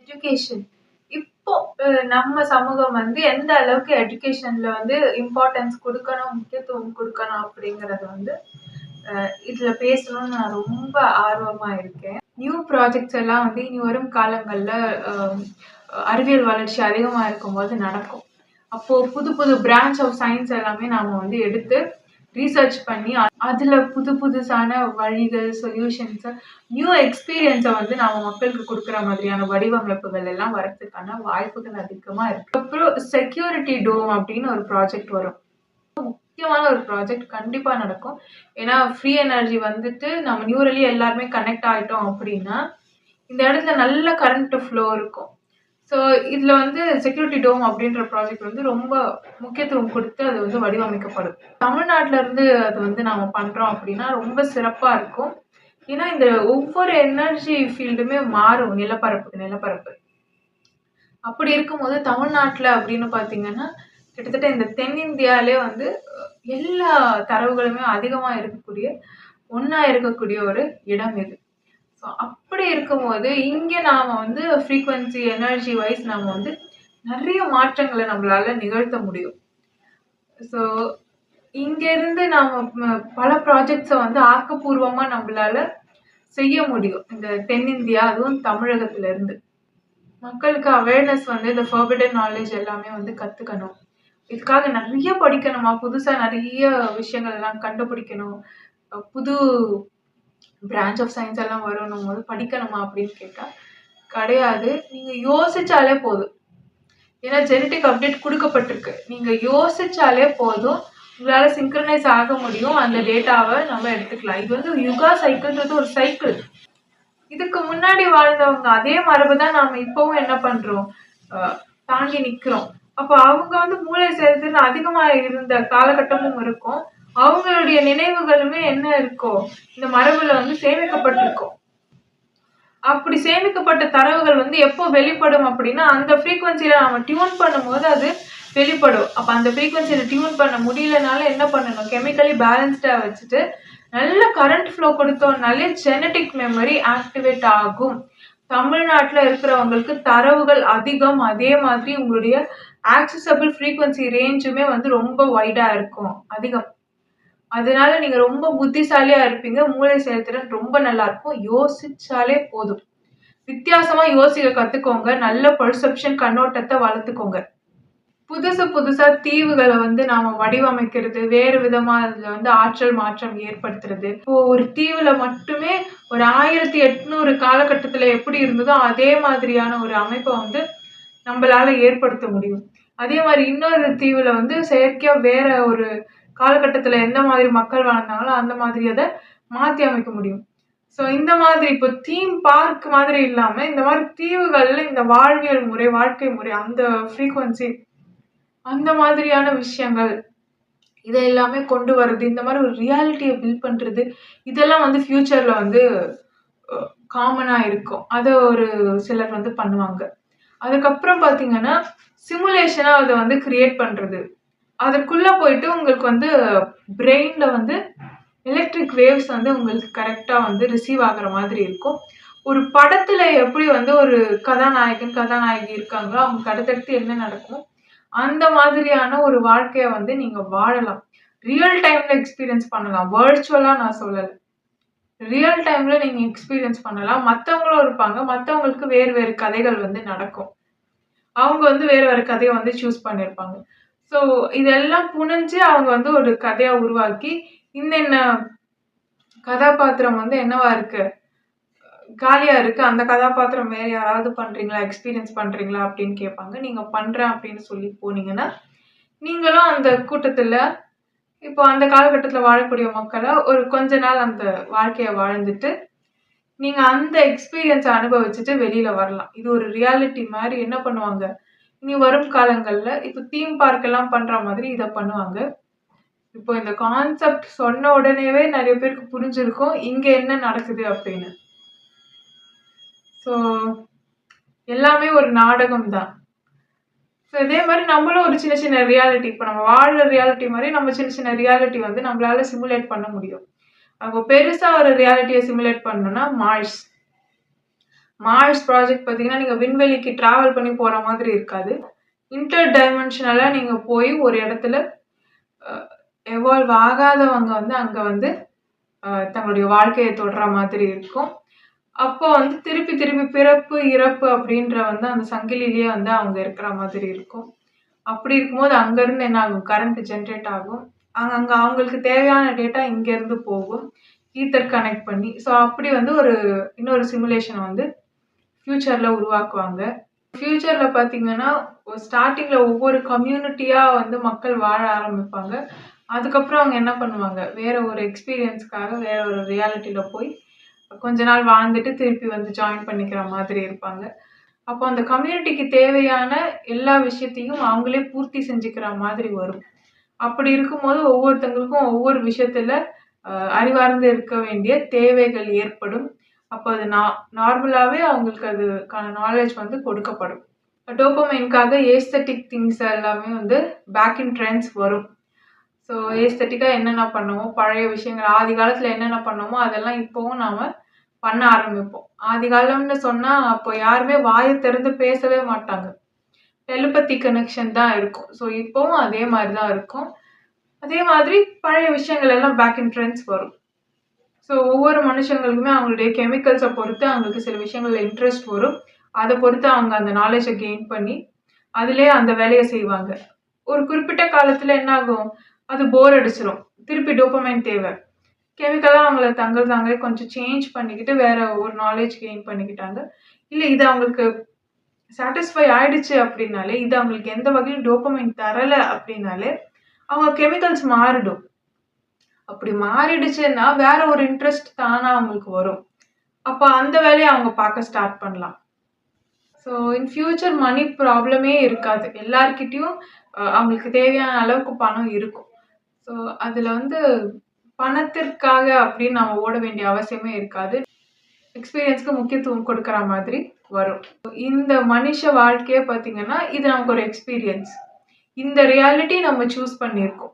Education. இப்போ நம்ம சமூகம் வந்து எந்த அளவுக்கு எஜுகேஷன்ல வந்து இம்பார்ட்டன்ஸ் குடுக்கணும், முக்கியத்துவம் குடுக்கணும் அப்படிங்கிறத வந்து இதுல பேசணும்னு நான் ரொம்ப ஆர்வமா இருக்கேன். நியூ ப்ராஜெக்ட்ஸ் எல்லாம் வந்து இனி வரும் காலங்கள்ல அ அறிவியல் வளர்ச்சி அதிகமா இருக்கும்போது நடக்கும். அப்போ புது புது பிரான்ச் ஆஃப் சயின்ஸ் எல்லாமே நாம வந்து எடுத்து ரிசர்ச் பண்ணி அதுல புது புதுசான வழிகள், சொல்யூஷன்ஸ், நியூ எக்ஸ்பீரியன்ஸ வந்து நாம மக்களுக்கு குடுக்குற மாதிரியான வடிவமைப்புகள் எல்லாம் வரதுக்கான வாய்ப்புகள் அதிகமா இருக்கு. அப்புறம் செக்யூரிட்டி டோம் அப்படின்னு ஒரு ப்ராஜெக்ட் வரும். முக்கியமான ஒரு ப்ராஜெக்ட் கண்டிப்பா நடக்கும். ஏன்னா ஃப்ரீ எனர்ஜி வந்துட்டு நம்ம நியூரலி எல்லாருமே கனெக்ட் ஆயிட்டோம் அப்படின்னா, இந்த இடத்துல நல்ல கரண்ட் ஃப்ளோ இருக்கும். ஸோ இதுல வந்து செக்யூரிட்டி டோம் அப்படின்ற ப்ராஜெக்ட் வந்து ரொம்ப முக்கியத்துவம் குடுத்து அது வந்து வடிவமைக்கப்படும். தமிழ்நாட்டுல இருந்து அது வந்து நாம பண்றோம் அப்படின்னா ரொம்ப சிறப்பா இருக்கும். ஏன்னா இந்த ஒவ்வொரு எனர்ஜி ஃபீல்டுமே மாறும் நிலப்பரப்புக்கு நிலப்பரப்பு. அப்படி இருக்கும்போது தமிழ்நாட்டுல அப்படின்னு பார்த்தீங்கன்னா, கிட்டத்தட்ட இந்த தென்னிந்தியாவிலே வந்து எல்லா தரவுகளுமே அதிகமா இருக்கக்கூடிய, ஒண்ணா இருக்கக்கூடிய ஒரு இடம் இது. ஸோ அப்படி இருக்கும்போது, இங்க நாம வந்து ஃப்ரீக்வென்சி, எனர்ஜி வைஸ் நாம வந்து நெறைய மாற்றங்கள நம்மளால நிகழ்த்த முடியும். ஸோ இங்கேருந்து நாம பல ப்ராஜெக்ட்ஸ வந்து ஆக்கப்பூர்வமா நம்பளால செய்ய முடியும். இந்த தென்னிந்தியா, அதுவும் தமிழகத்துல இருந்து. மக்களுக்கு அவேர்னஸ் வந்து இந்த ஃபர்பிடன் நாலேட்ஜ் எல்லாமே வந்து கத்துக்கணும். இதுக்காக நெறைய படிக்கணுமா? புதுசா நெறைய விஷயங்கள் எல்லாம் கண்டுபிடிக்கணும். புது பிரான்ச் ஆஃப் சயின்ஸ் எல்லாம் வரும்னும்போது படிக்கணுமா அப்படின்னு கேட்டா, கிடையாது. நீங்க யோசிச்சாலே போதும். ஏன்னா ஜெனடிக் அப்டேட் குடுக்கப்பட்டிருக்கு. நீங்க யோசிச்சாலே போதும். உங்களால சிங்க்ரனைஸ் ஆக முடியும். அந்த டேட்டாவ நம்ம எடுத்துக்கலாம். இது வந்து யுகா சைக்கிள்ன்றது ஒரு சைக்கிள். இதுக்கு முன்னாடி வாழ்ந்தவங்க அதே மரபு தான் நாம இப்பவும் என்ன பண்றோம்? அ தாங்கி நிக்கிறோம். அப்ப அவங்க வந்து மூளை செயல்திறன் அதிகமா இருந்த காலகட்டமும் இருக்கும். அவங்களுடைய நினைவுகளுமே என்ன இருக்கும்? இந்த மரபுல வந்து சேமிக்கப்பட்டிருக்கும். அப்படி சேமிக்கப்பட்ட தரவுகள் வந்து எப்போ வெளிப்படும் அப்படின்னா, அந்த ஃப்ரீக்வென்சில நாம டியூன் பண்ணும்போது அது வெளிப்படும். அப்ப அந்த ஃப்ரீக்வென்சில டியூன் பண்ண முடியலனாலும் என்ன பண்ணணும்? கெமிக்கலி பேலன்ஸ்டா வச்சுட்டு, நல்ல கரண்ட் ஃப்ளோ கொடுத்தோம்னாலே ஜெனடிக் மெமரி ஆக்டிவேட் ஆகும். தமிழ்நாட்டுல இருக்கிறவங்களுக்கு தரவுகள் அதிகம். அதே மாதிரி உங்களுடைய ஆக்சஸபிள் ஃப்ரீக்வென்சி ரேஞ்சுமே வந்து ரொம்ப வைடா இருக்கும். அதிகம். அதனால நீங்க ரொம்ப புத்திசாலியா இருப்பீங்க. மூளை செயல்திறன் ரொம்ப நல்லா இருக்கும். யோசிச்சாலே போதும். வித்தியாசமா யோசிக்க கத்துக்கோங்க. நல்ல பெர்செப்ஷன் கண்ணோட்டத்த வளர்த்துக்கோங்க. புதுசு புதுசா தீவுகள வந்து நாம வடிவமைக்கிறது, வேறு விதமா அதுல வந்து ஆற்றல் மாற்றம் ஏற்படுத்துறது. இப்போ ஒரு தீவுல மட்டுமே ஒரு 1800 காலகட்டத்துல எப்படி இருந்ததோ, அதே மாதிரியான ஒரு அமைப்ப வந்து நம்பளால ஏற்படுத்த முடியும். அதே மாரி இன்னொரு தீவுல வந்து செயற்கையா வேற ஒரு காலகட்டத்துல எந்த மாதிரி மக்கள் வாழ்ந்தாங்களோ, அந்த மாதிரி அத மாத்தி அமைக்க முடியும். ஸோ இந்த மாதிரி இப்போ தீம் பார்க் மாதிரி இல்லாம, இந்த மாரி தீவுகள்ல இந்த வாழ்வியல் முறை, வாழ்க்கை முறை, அந்த ஃப்ரீக்வென்சி அந்த மாதிரியான விஷயங்கள், இத எல்லாமே கொண்டு வரது. இந்த மாரி ஒரு ரியாலிட்டிய பில்ட் பண்றது, இதெல்லாம் வந்து ஃபியூச்சர்ல வந்து அ காமனா இருக்கும். அத ஒரு சிலர் வந்து பண்ணுவாங்க. அதுக்கப்புறம் பார்த்தீங்கன்னா, சிமுலேஷனா அத வந்து கிரியேட் பண்றது. அதற்குள்ள போயிட்டு உங்களுக்கு வந்து பிரெயின்ல வந்து எலக்ட்ரிக் வேவ்ஸ் வந்து உங்களுக்கு கரெக்ட்டா வந்து ரிசீவ் ஆகுற மாதிரி இருக்கும். ஒரு படத்துல எப்படி வந்து ஒரு கதாநாயகன், கதாநாயகி இருக்காங்களோ, அவங்களுக்கு அடுத்தடுத்து என்ன நடக்குமோ, அந்த மாதிரியான ஒரு வாழ்க்கைய வந்து நீங்க வாழலாம். ரியல் டைம்ல எக்ஸ்பீரியன்ஸ் பண்ணலாம். வர்ச்சுவலா நான் சொல்லல. ரியல் டைம்ல நீங்க எக்ஸ்பீரியன்ஸ் பண்ணலாம். மத்தவங்களும் இருப்பாங்க. மத்தவங்களுக்கு வேறு வேறு கதைகள் வந்து நடக்கும். அவங்க வந்து வேற வேற கதைய வந்து சூஸ் பண்ணியிருப்பாங்க. ஸோ இதெல்லாம் புரிஞ்சு அவங்க வந்து ஒரு கதையா உருவாக்கி, இந்த கதாபாத்திரம் வந்து என்னவா இருக்கு? காலியா இருக்கு. அந்த கதாபாத்திரம் வேற யாராவது பண்றீங்களா? எக்ஸ்பீரியன்ஸ் பண்றீங்களா? அப்படின்னு கேட்பாங்க. நீங்க பண்றேன் அப்படின்னு சொல்லி போனீங்கன்னா, நீங்களும் அந்த கூட்டத்துல இப்போ அந்த காலகட்டத்துல வாழக்கூடிய மக்கள ஒரு கொஞ்ச நாள் அந்த வாழ்க்கைய வாழ்ந்துட்டு, நீங்க அந்த எக்ஸ்பீரியன்ஸ அனுபவிச்சுட்டு வெளியில வரலாம். இது ஒரு ரியாலிட்டி மாரி என்ன பண்ணுவாங்க? இனி வரும் காலங்கள்ல இப்போ தீம் பார்க் எல்லாம் பண்ற மாதிரி இத பண்ணுவாங்க. இப்போ இந்த கான்செப்ட் சொன்ன உடனேவே நெறைய பேருக்கு புரிஞ்சிருக்கும். இங்க என்ன நடக்குது அப்படின்னு. ஸோ எல்லாமே ஒரு நாடகம் தான். ஸோ இதே மாரி நம்மளும் ஒரு சின்ன சின்ன ரியாலிட்டி இப்போ நம்ம வாழ்ற ரியாலிட்டி மாரி நம்ம சின்ன சின்ன ரியாலிட்டி வந்து நம்மளால சிமுலேட் பண்ண முடியும். அப்போ பெருசா ஒரு ரியாலிட்டிய சிமுலேட் பண்ணணும்னா மார்ஸ். மார்ஸ் ப்ராஜெக்ட் பார்த்தீங்கன்னா, நீங்க விண்வெளிக்கு டிராவல் பண்ணி போற மாதிரி இருக்காது. இன்டர் டைமென்ஷனலா நீங்க போய் ஒரு இடத்துல அ எவால்வ் ஆகாதவங்க வந்து அங்க வந்து தங்களுடைய வாழ்க்கைய தொடர மாதிரி இருக்கும். அப்போ வந்து திருப்பி திருப்பி பிறப்பு, இறப்பு அப்படின்ற வந்து அந்த சங்கிலியிலேயே வந்து அவங்க இருக்கிற மாதிரி இருக்கும். அப்படி இருக்கும்போது அங்கருந்து என்ன ஆகும்? கரண்ட் ஜெனரேட் ஆகும். அங்க அவங்களுக்கு தேவையான டேட்டா இங்கேருந்து போகும். ஈத்தர் கனெக்ட் பண்ணி. ஸோ அப்படி வந்து இன்னொரு சிமுலேஷன வந்து ஃபியூச்சர்ல உருவாக்குவாங்க. ஃபியூச்சர்ல பார்த்தீங்கன்னா, ஸ்டார்ட்டிங்ல ஒவ்வொரு கம்யூனிட்டியா வந்து மக்கள் வாழ ஆரம்பிப்பாங்க. அதுக்கப்புறம் அவங்க என்ன பண்ணுவாங்க, வேற ஒரு எக்ஸ்பீரியன்ஸ்க்காக வேற ஒரு ரியாலிட்டில போய் கொஞ்ச நாள் வாழ்ந்துட்டு திருப்பி வந்து ஜாயின் பண்ணிக்கிற மாதிரி இருப்பாங்க. அப்போ அந்த கம்யூனிட்டிக்கு தேவையான எல்லா விஷயத்தையும் அவங்களே பூர்த்தி செஞ்சுக்கிற மாதிரி வரும். அப்படி இருக்கும்போது ஒவ்வொருத்தங்களுக்கும் ஒவ்வொரு விஷயத்துல அறிவார்ந்து இருக்க வேண்டிய தேவைகள் ஏற்படும். அப்போ அது நார்மலாவே அவங்களுக்கு அதுக்கான நாலேட்ஜ் வந்து கொடுக்கப்படும். டோபமைன்க்காக ஏஸ்தெட்டிக் திங்ஸ் எல்லாமே வந்து பேக் இன் ட்ரெண்ட்ஸ் வரும். ஸோ ஏஸ்தெட்டிக்கா என்னென்ன பண்ணுமோ, பழைய விஷயங்கள் ஆதி காலத்துல என்னென்ன பண்ணோமோ அதெல்லாம் இப்பவும் நாம பண்ண ஆரம்பிப்போம். ஆதி காலம்னு சொன்னா அப்போ யாருமே வாய திறந்து பேசவே மாட்டாங்க. டெலிபதி கனெக்ஷன் தான் இருக்கும். ஸோ இப்பவும் அதே மாதிரி தான் இருக்கும். அதே மாதிரி பழைய விஷயங்கள் எல்லாம் பேக் இன் ட்ரெண்ட்ஸ் வரும். ஸோ ஒவ்வொரு மனுஷங்களுக்குமே அவங்களுடைய கெமிக்கல்ஸை பொறுத்து அவங்களுக்கு சில விஷயங்கள்ல இன்ட்ரெஸ்ட் வரும். அதை பொறுத்து அவங்க அந்த நாலேஜை கெயின் பண்ணி அதிலே அந்த வேலையை செய்வாங்க. ஒரு குறிப்பிட்ட காலத்துல என்ன ஆகும், அது போர் அடிச்சிடும். திருப்பி டோபமைன் தேவை. கெமிக்கலாக அவங்கள தாங்களே கொஞ்சம் சேஞ்ச் பண்ணிக்கிட்டு வேற ஒரு நாலேஜ் கெயின் பண்ணிக்கிட்டாங்க. இல்லை இது அவங்களுக்கு சாட்டிஸ்ஃபை ஆயிடுச்சு அப்படின்னாலே, இது அவங்களுக்கு எந்த வகையும் டோபமைன் தரலை அப்படின்னாலே அவங்க கெமிக்கல்ஸ் மாறிடும். அப்படி மாறிடுச்சுன்னா வேற ஒரு இன்ட்ரெஸ்ட் தானா அவங்களுக்கு வரும். அப்ப அந்த வேலையை அவங்க பார்க்க ஸ்டார்ட் பண்ணலாம். ஸோ இன் ஃபியூச்சர் மணி ப்ராப்ளமே இருக்காது. எல்லார்கிட்டயும் அவங்களுக்கு தேவையான அளவுக்கு பணம் இருக்கும். ஸோ அதுல வந்து பணத்திற்காக அப்படின்னு நம்ம ஓட வேண்டிய அவசியமே இருக்காது. எக்ஸ்பீரியன்ஸ்க்கு முக்கியத்துவம் கொடுக்குற மாதிரி வரும். இந்த மனுஷ வாழ்க்கையே பார்த்தீங்கன்னா, இது நமக்கு ஒரு எக்ஸ்பீரியன்ஸ். இந்த ரியாலிட்டி நம்ம சூஸ் பண்ணியிருக்கோம்.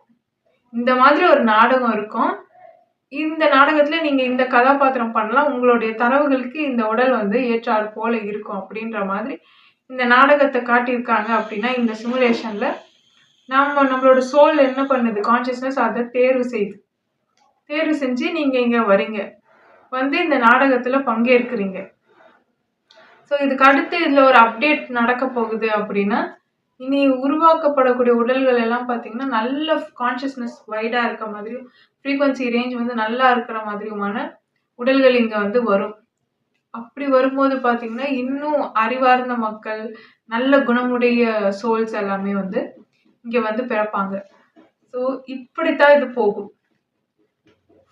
இந்த மாதிரி ஒரு நாடகம் இருக்கும். இந்த நாடகத்துல நீங்க இந்த கதாபாத்திரம் பண்ணலாம். உங்களுடைய தரவுகளுக்கு இந்த உடல் வந்து ஏற்றாறு போல இருக்கும் அப்படின்ற மாதிரி இந்த நாடகத்தை காட்டியிருக்காங்க அப்படின்னா, இந்த சிமுலேஷன்ல நம்மளோட சோல் என்ன பண்ணுது? கான்ஷியஸ்னஸ் அதை தேர்வு செஞ்சு நீங்க இங்க வரீங்க. வந்து இந்த நாடகத்துல பங்கேற்கிறீங்க. ஸோ இதுக்கு அடுத்து இதுல ஒரு அப்டேட் நடக்க போகுது அப்படின்னா, இனி உருவாக்கப்படக்கூடிய உடல்கள் எல்லாம் பார்த்தீங்கன்னா, நல்ல கான்ஷியஸ்னஸ் வைடா இருக்க மாதிரியும், ஃப்ரீக்வன்சி ரேஞ்ச் வந்து நல்லா இருக்கிற மாதிரியுமான உடல்கள் இங்க வந்து வரும். அப்படி வரும்போது பார்த்தீங்கன்னா, இன்னும் அறிவார்ந்த மக்கள், நல்ல குணமுடைய சோல்ஸ் எல்லாமே வந்து இங்க வந்து பிறப்பாங்க. ஸோ இப்படித்தான் இது போகும்.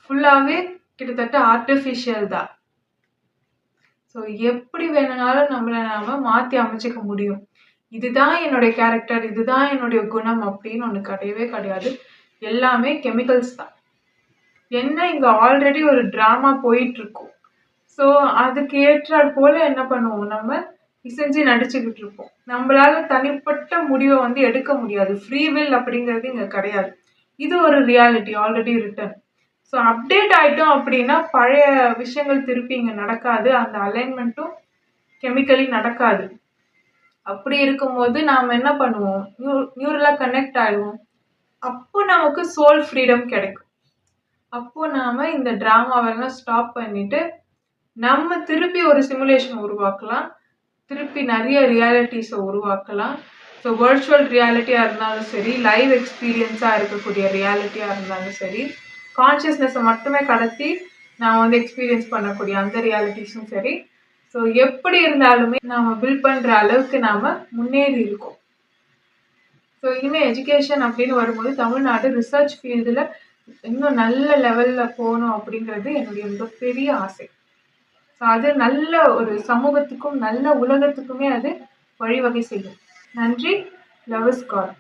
ஃபுல்லாவே கிட்டத்தட்ட ஆர்டிஃபிஷியல் தான். ஸோ எப்படி வேணும்னாலும் நம்மளை நாம மாற்றி அமைச்சிக்க முடியும். இதுதான் என்னுடைய கேரக்டர், இதுதான் என்னுடைய குணம் அப்படின்னு ஒன்று கிடையவே கிடையாது. எல்லாமே கெமிக்கல்ஸ் தான். என்ன இங்க ஆல்ரெடி ஒரு ட்ராமா போயிட்டு இருக்கும். ஸோ அதுக்கு ஏற்றாற் போல என்ன பண்ணுவோம், நம்ம இசைஞ்சு நடிச்சுக்கிட்டு இருப்போம். நம்மளால தனிப்பட்ட முடிவை வந்து எடுக்க முடியாது. ஃப்ரீ வில் அப்படிங்கிறது இங்க கிடையாது. இது ஒரு reality already written. So update ஆயிட்டோம் அப்படின்னா பழைய விஷயங்கள் திருப்பி இங்க நடக்காது. அந்த அலைன்மெண்ட்டும் கெமிக்கலி நடக்காது. அப்படி இருக்கும்போது நாம என்ன பண்ணுவோம், நியூரலா கனெக்ட் ஆயிடுவோம். அப்போ நமக்கு சோல் ஃப்ரீடம் கிடைக்கும். அப்போ நாம இந்த டிராமாவெல்லாம் ஸ்டாப் பண்ணிட்டு நம்ம திருப்பி ஒரு சிமுலேஷன் உருவாக்கலாம். திருப்பி நிறைய ரியாலிட்டிஸை உருவாக்கலாம். ஸோ வர்ச்சுவல் ரியாலிட்டியாக இருந்தாலும் சரி, லைவ் எக்ஸ்பீரியன்ஸாக இருக்கக்கூடிய ரியாலிட்டியாக இருந்தாலும் சரி, கான்ஷியஸ்னஸை மட்டுமே கடத்தி நான் வந்து எக்ஸ்பீரியன்ஸ் பண்ணக்கூடிய அந்த ரியாலிட்டிஸும் சரி. ஸோ எப்படி இருந்தாலுமே நாம் பில்ட் பண்ணுற அளவுக்கு நாம் முன்னேறி இருக்கோம். ஸோ இனிமேல் எஜுகேஷன் அப்படின்னு வரும்போது தமிழ்நாடு ரிசர்ச் ஃபீல்டில் இன்னும் நல்ல லெவலில் போகணும் அப்படிங்கிறது என்னுடைய மிகப்பெரிய ஆசை. ஸோ அது நல்ல ஒரு சமூகத்துக்கும் நல்ல உலகத்துக்குமே அது வழிவகை செய்யும். நன்றி. Love is God.